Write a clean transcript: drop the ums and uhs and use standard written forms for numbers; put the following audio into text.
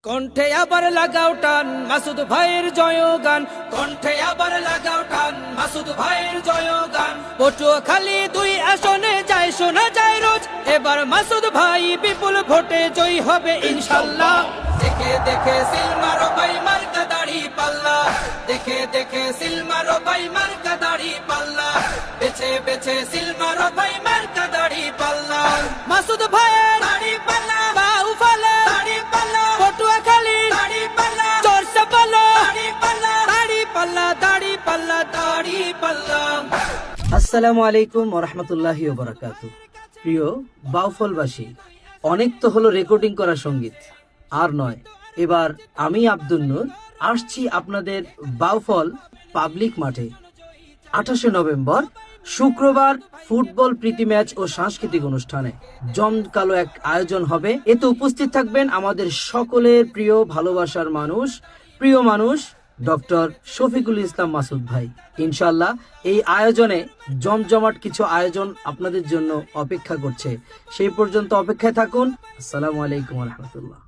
কণ্ঠে আবার লাগাও টান মাসুদ ভাইয়ের জয়গান, কণ্ঠে আবার লাগাও টান মাসুদ ভাইয়ের জয়গান। পটুয়াখালী 2 আসনে যায় শোনা যায় রোজ, এবার মাসুদ ভাই বিপুল ভোটে জয়ী হবে ইনশাল্লাহ। দেখে দেখে সিলমারো ভাই মার্কা দাড়ি পাল্লা, দেখে দেখে সিলমারো ভাই মার্কা দাড়ি পাল্লা, বেছে বেছে সিলমারো ভাই মার্কা দাড়ি পাল্লা। মাসুদ ভাইয়ের দাড়ি পাল্লা বাউ ফালে দাড়ি পাল্লা, পটুয়াখালী দাড়ি পাল্লা চর্চা পাল্লা দাড়ি পাল্লা, দাড়ি পাল্লা দাড়ি পাল্লা দাড়ি পাল্লা। আসসালামু আলাইকুম ওয়া রাহমাতুল্লাহি ওয়া বারাকাতুহু। প্রিয় বাউফলবাসী, অনেক তো হলো রেকর্ডিং করা সঙ্গীত, আর নয়। এবার আমি আব্দুল নূর আসছি আপনাদের বাউফল পাবলিক মাঠে 28শে নভেম্বর শুক্রবার ফুটবল প্রীতি ম্যাচ ও সাংস্কৃতিক অনুষ্ঠানে জমকালো এক আয়োজন হবে। এতে উপস্থিত থাকবেন আমাদের সকলের প্রিয় ভালোবাসার মানুষ, প্রিয় মানুষ ডক্টর শফিকুল ইসলাম মাসুদ ভাই। ইনশাল্লাহ এই আয়োজনে জমজমাট কিছু আয়োজন আপনাদের জন্য অপেক্ষা করছে। সেই পর্যন্ত অপেক্ষায় থাকুন। আসসালামু আলাইকুম ওয়া রাহমাতুল্লাহ।